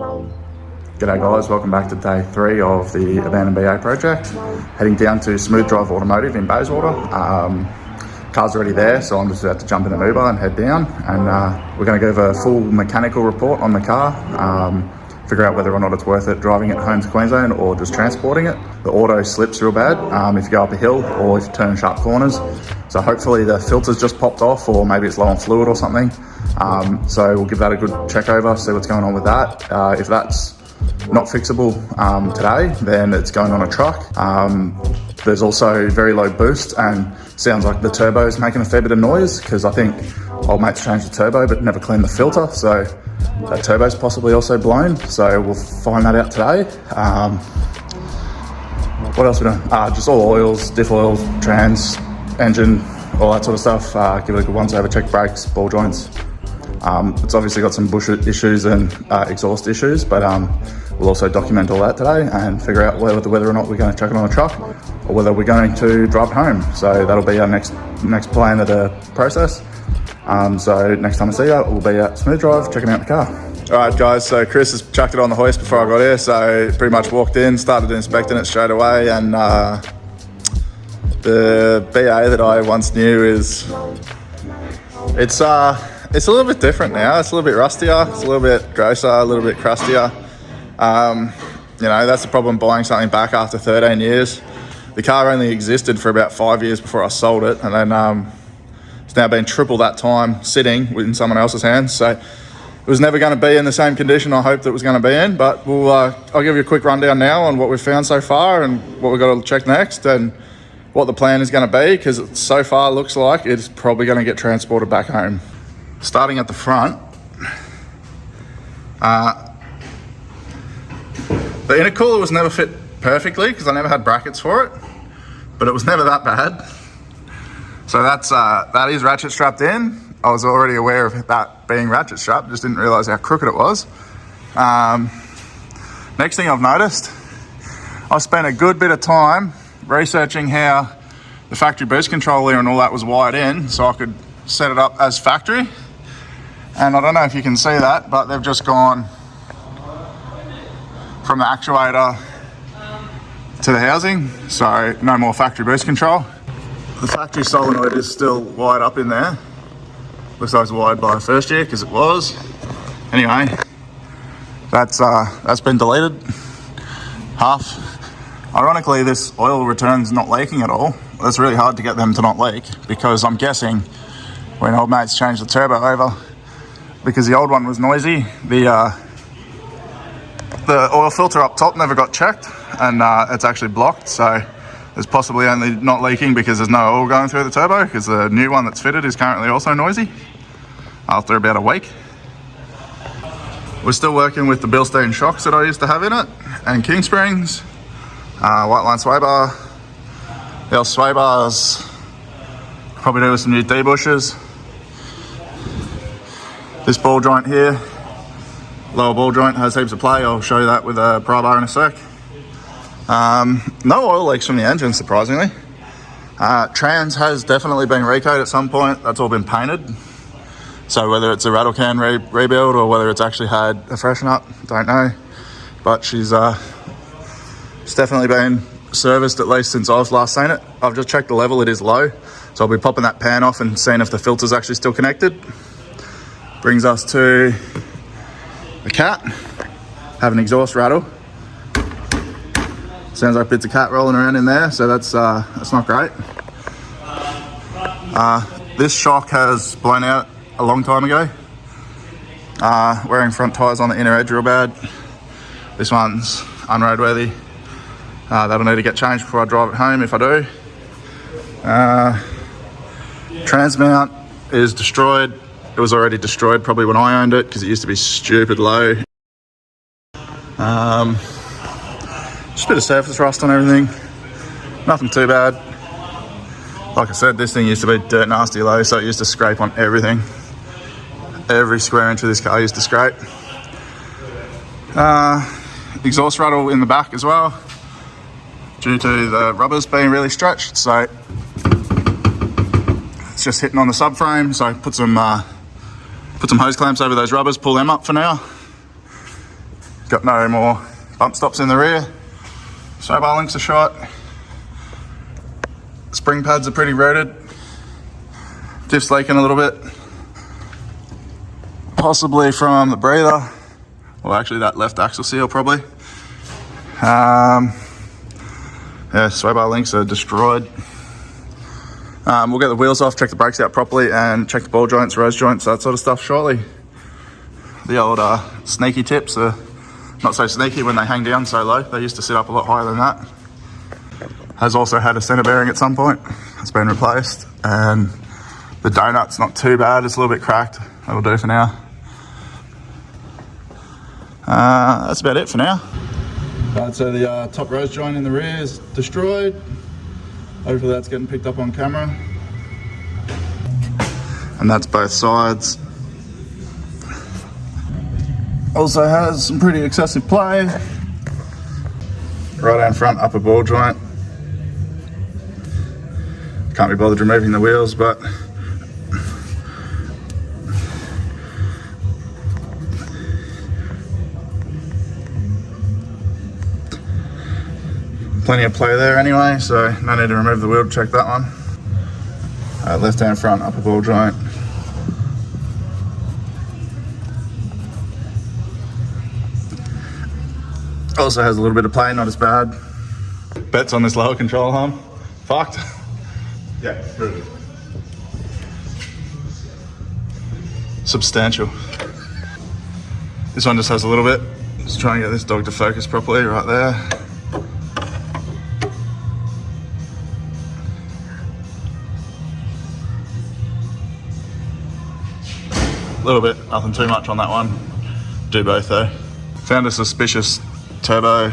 G'day guys, welcome back to day 3 of the Abanadoned Barra Project. Heading down to Smooth Drive Automotive in Bayswater. Car's already there, so I'm just about to jump in an Uber and head down. And we're going to give a full mechanical report on the car. Figure out whether or not it's worth it driving it home to Queensland or just transporting it. The auto slips real bad if you go up a hill or if you turn sharp corners. So hopefully the filter's just popped off, or maybe it's low on fluid or something. So we'll give that a good check over, see what's going on with that. If that's not fixable today, then it's going on a truck. There's also very low boost and sounds like the turbo's making a fair bit of noise, because I think old mate's changed the turbo but never cleaned the filter, so that turbo's possibly also blown. So we'll find that out today. What else we doing? Just all oils, diff oils, trans, engine, all that sort of stuff. Give it a good once over, check brakes, ball joints. It's obviously got some bush issues and exhaust issues, but we'll also document all that today and figure out whether or not we're going to chuck it on a truck or whether we're going to drive it home. So that'll be our next plan of the process. So next time I see you, we'll be at Smooth Drive checking out the car. All right guys, so Chris has chucked it on the hoist before I got here, so pretty much walked in, started inspecting it straight away, and the BA that I once knew it's a little bit different now. It's a little bit rustier, it's a little bit grosser, a little bit crustier. You know, that's the problem buying something back after 13 years. The car only existed for about 5 years before I sold it, and then it's now been triple that time sitting in someone else's hands. So it was never going to be in the same condition I hoped it was going to be in, but I'll give you a quick rundown now on what we've found so far and what we've got to check next and what the plan is going to be, because it so far looks like it's probably going to get transported back home. Starting at the front, the intercooler was never fit perfectly because I never had brackets for it, but it was never that bad. So that is ratchet strapped in. I was already aware of that being ratchet strapped, just didn't realise how crooked it was. Next thing I've noticed, I spent a good bit of time researching how the factory boost controller and all that was wired in so I could set it up as factory. And I don't know if you can see that, but they've just gone from the actuator to the housing, so no more factory boost control. The factory solenoid is still wired up in there. Looks like it's wired by first year, because it was. Anyway, that's been deleted. Half. Ironically, this oil return's not leaking at all. It's really hard to get them to not leak, because I'm guessing when old mates changed the turbo over, because the old one was noisy, the oil filter up top never got checked, and it's actually blocked, so it's possibly only not leaking because there's no oil going through the turbo, because the new one that's fitted is currently also noisy after about a week. We're still working with the Bilstein shocks that I used to have in it, and king springs, white line sway bar, the old sway bars, probably do with some new D-bushes. This ball joint here, lower ball joint, has heaps of play. I'll show you that with a pry bar in a sec. No oil leaks from the engine, surprisingly. Trans has definitely been recoated at some point. That's all been painted. So whether it's a rattle can rebuild or whether it's actually had a freshen up, don't know. But she's definitely been serviced at least since I've last seen it. I've just checked the level, it is low. So I'll be popping that pan off and seeing if the filter's actually still connected. Brings us to the cat. Have an exhaust rattle. Sounds like bits of cat rolling around in there, so that's not great. This shock has blown out a long time ago. Wearing front tyres on the inner edge real bad. This one's unroadworthy. That'll need to get changed before I drive it home if I do. Trans mount is destroyed. It was already destroyed probably when I owned it, because it used to be stupid low. Just a bit of surface rust on everything. Nothing too bad. Like I said, this thing used to be dirt nasty low, so it used to scrape on everything. Every square inch of this car used to scrape. Exhaust rattle in the back as well, due to the rubbers being really stretched, so it's just hitting on the subframe. So put some hose clamps over those rubbers, pull them up for now. Got no more bump stops in the rear. Sway bar links are shot. Spring pads are pretty rotted. Diff's leaking a little bit. Possibly from the breather. Well, actually that left axle seal probably. Yeah, sway bar links are destroyed. We'll get the wheels off, check the brakes out properly, and check the ball joints, rose joints, that sort of stuff shortly. The old sneaky tips are not so sneaky when they hang down so low. They used to sit up a lot higher than that. Has also had a centre bearing at some point. It's been replaced, and the donut's not too bad. It's a little bit cracked. That'll do for now. That's about it for now. Right, so the top rose joint in the rear is destroyed. Hopefully that's getting picked up on camera. And that's both sides. Also has some pretty excessive play. Right down front, upper ball joint. Can't be bothered removing the wheels, but plenty of play there anyway, so no need to remove the wheel to check that one. Left hand front, upper ball joint. Also has a little bit of play, not as bad. Bets on this lower control arm. Fucked. Yeah, really. Substantial. This one just has a little bit. Just trying to get this dog to focus properly right there. A little bit, nothing too much on that one. Do both though. Found a suspicious turbo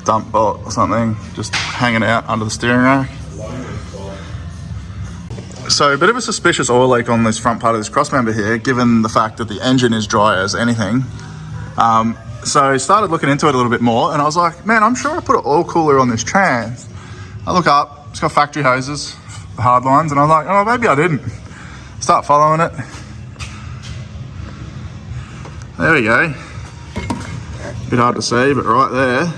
dump bolt or something just hanging out under the steering rack. So a bit of a suspicious oil leak on this front part of this cross member here, given the fact that the engine is dry as anything. So I started looking into it a little bit more, and I was like, man, I'm sure I put an oil cooler on this trans. I look up, it's got factory hoses, the hard lines, and I was like, oh, maybe I didn't. Start following it. There we go. Bit hard to see, but right there.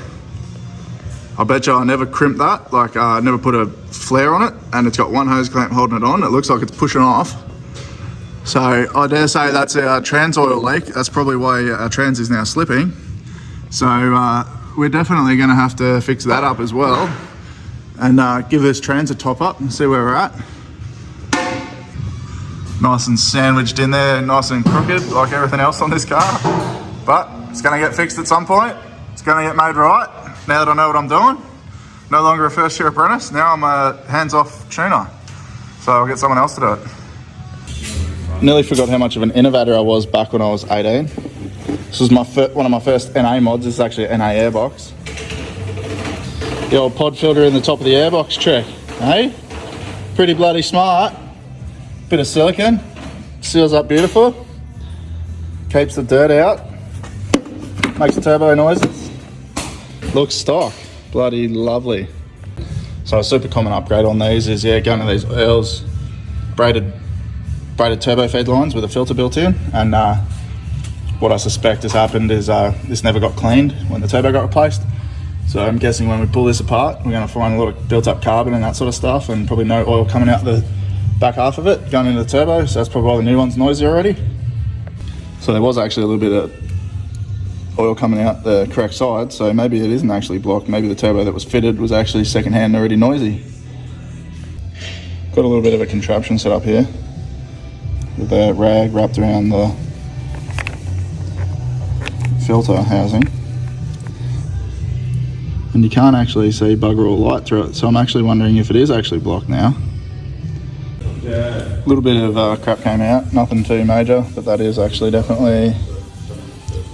I bet you I never crimped that, like I never put a flare on it, and it's got one hose clamp holding it on. It looks like it's pushing off. So I dare say that's our trans oil leak. That's probably why our trans is now slipping. So we're definitely gonna have to fix that up as well, and give this trans a top up and see where we're at. Nice and sandwiched in there, nice and crooked, like everything else on this car. But it's gonna get fixed at some point. It's gonna get made right. Now that I know what I'm doing. No longer a first year apprentice, now I'm a hands-off tuner. So I'll get someone else to do it. Nearly forgot how much of an innovator I was back when I was 18. This was one of my first NA mods. This is actually an NA airbox. The old pod filter in the top of the airbox trick, eh? Pretty bloody smart. Bit of silicone, seals up beautiful, keeps the dirt out, makes turbo noises, looks stock, bloody lovely. So a super common upgrade on these is going to these Earls braided turbo feed lines with a filter built in, and what I suspect has happened is this never got cleaned when the turbo got replaced. So I'm guessing when we pull this apart, we're going to find a lot of built up carbon and that sort of stuff, and probably no oil coming out the back half of it going into the turbo, so that's probably why the new one's noisy already. So there was actually a little bit of oil coming out the correct side, so maybe it isn't actually blocked. Maybe the turbo that was fitted was actually secondhand and already noisy. Got a little bit of a contraption set up here with a rag wrapped around the filter housing, and you can't actually see bugger all light through it, so I'm actually wondering if it is actually blocked now. A little bit of crap came out, nothing too major, but that is actually definitely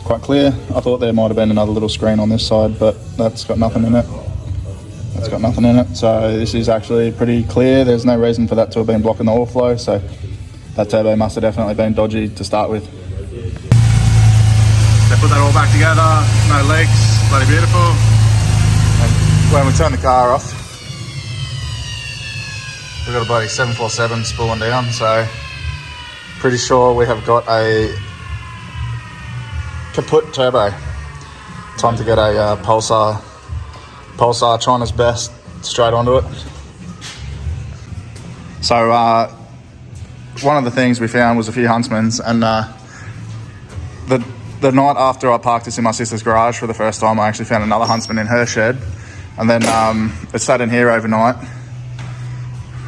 quite clear. I thought there might have been another little screen on this side, but that's got nothing in it. That's got nothing in it, so this is actually pretty clear. There's no reason for that to have been blocking the oil flow, so that turbo must have definitely been dodgy to start with. They put that all back together, no leaks, bloody beautiful. And when we turn the car off, we've got a bloody 747 spooling down, so pretty sure we have got a kaput turbo. Time to get a Pulsar China's best straight onto it. So one of the things we found was a few huntsmans, and the night after I parked this in my sister's garage for the first time, I actually found another huntsman in her shed, and then it sat in here overnight.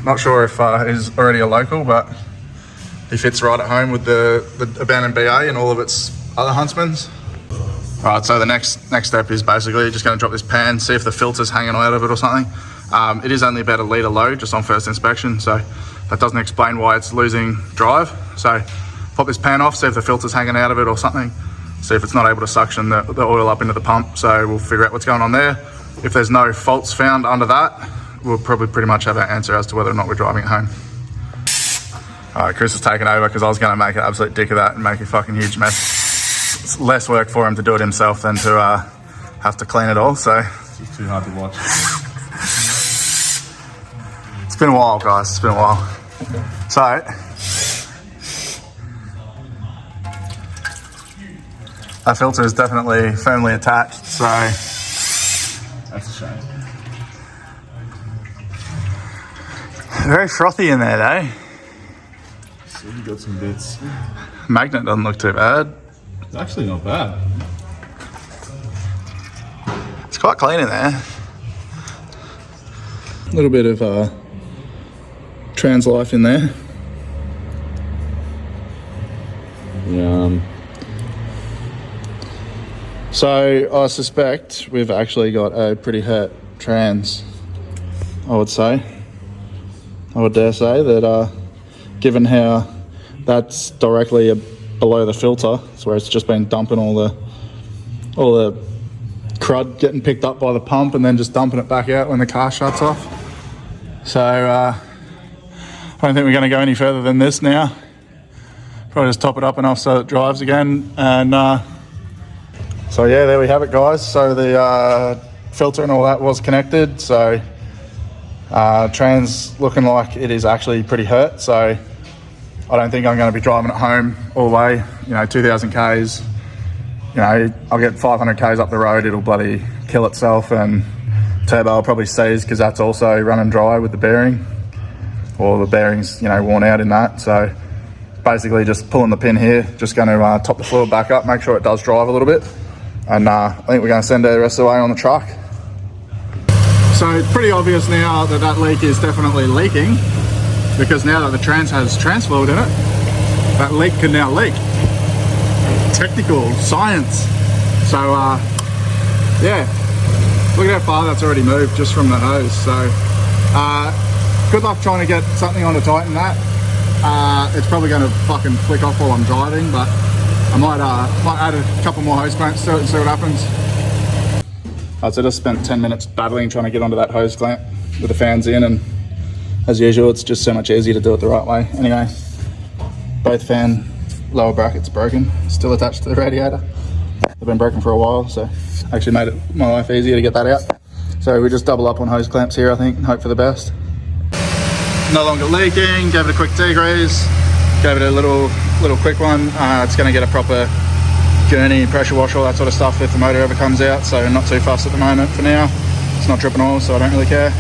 Not sure if he's already a local, but he fits right at home with the abandoned BA and all of its other huntsmans. Alright, so the next step is basically just going to drop this pan, see if the filter's hanging out of it or something. It is only about a litre low just on first inspection, so that doesn't explain why it's losing drive. So pop this pan off, see if the filter's hanging out of it or something, see if it's not able to suction the oil up into the pump. So we'll figure out what's going on there. If there's no faults found under that, we'll probably pretty much have our answer as to whether or not we're driving it home. Alright, Chris has taken over because I was going to make an absolute dick of that and make a fucking huge mess. It's less work for him to do it himself than to have to clean it all, so. It's just too hard to watch. It's been a while, guys, it's been a while. So, that filter is definitely firmly attached, so. That's a shame. Very frothy in there, eh? So you got some bits. Magnet doesn't look too bad. It's actually not bad. It's quite clean in there. A little bit of trans life in there. Yeah. So I suspect we've actually got a pretty hurt trans, I would say. I would dare say that given how that's directly below the filter, it's where it's just been dumping all the crud getting picked up by the pump and then just dumping it back out when the car shuts off. So I don't think we're going to go any further than this now. Probably just top it up enough so it drives again. And so yeah, there we have it, guys. So the filter and all that was connected. So trans looking like it is actually pretty hurt. So I don't think I'm going to be driving it home all the way, 2,000 Ks. I'll get 500 Ks up the road, it'll bloody kill itself, and turbo will probably seize because that's also running dry with the bearing, or the bearing's, worn out in that. So basically just pulling the pin here, just going to top the fluid back up, make sure it does drive a little bit. And I think we're going to send it the rest of the way on the truck. So it's pretty obvious now that leak is definitely leaking, because now that the trans has trans fluid in it, that leak can now leak. Technical science. So yeah, look at how far that's already moved just from the hose. So good luck trying to get something on to tighten that. It's probably going to fucking flick off while I'm driving, but I might add a couple more hose clamps to it and see what happens. So I just spent 10 minutes battling trying to get onto that hose clamp with the fans in, and as usual, it's just so much easier to do it the right way. Anyway, both fan lower brackets broken, still attached to the radiator. They've been broken for a while, so actually made my life easier to get that out. So we just double up on hose clamps here, I think, and hope for the best. No longer leaking, gave it a quick degrease, gave it a little quick one. It's going to get a proper gurney, pressure wash, all that sort of stuff if the motor ever comes out, so not too fussed at the moment for now. It's not dripping oil, so I don't really care.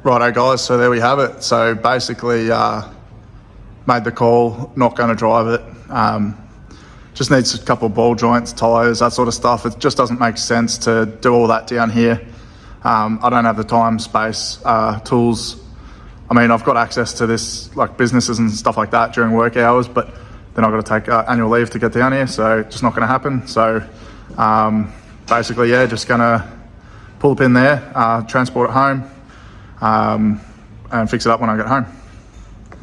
Righto guys, so there we have it. So basically made the call, not going to drive it. Just needs a couple of ball joints, tyres, that sort of stuff. It just doesn't make sense to do all that down here. I don't have the time, space, tools. I mean, I've got access to this, like businesses and stuff like that during work hours, but then I've got to take annual leave to get down here, so just not going to happen. So basically, yeah, just going to pull the pin there, transport it home, and fix it up when I get home.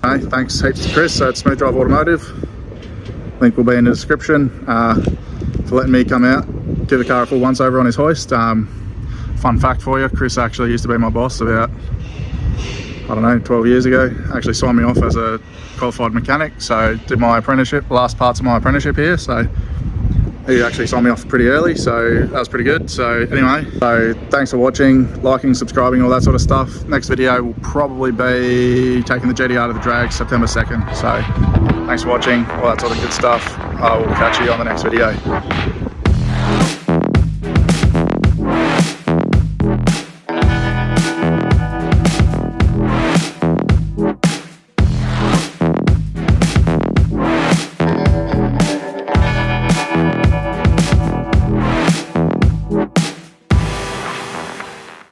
Hey, thanks heaps to Chris at Smooth Drive Automotive. Link will be in the description for letting me come out, give the car a full once over on his hoist. Fun fact for you, Chris actually used to be my boss about, 12 years ago. Actually signed me off as a qualified mechanic, so did my apprenticeship, last parts of my apprenticeship here, so he actually signed me off pretty early, so that was pretty good. So anyway, so thanks for watching, liking, subscribing, all that sort of stuff. Next video will probably be taking the GT out of the drag September 2nd. So thanks for watching, all that sort of good stuff. I will catch you on the next video.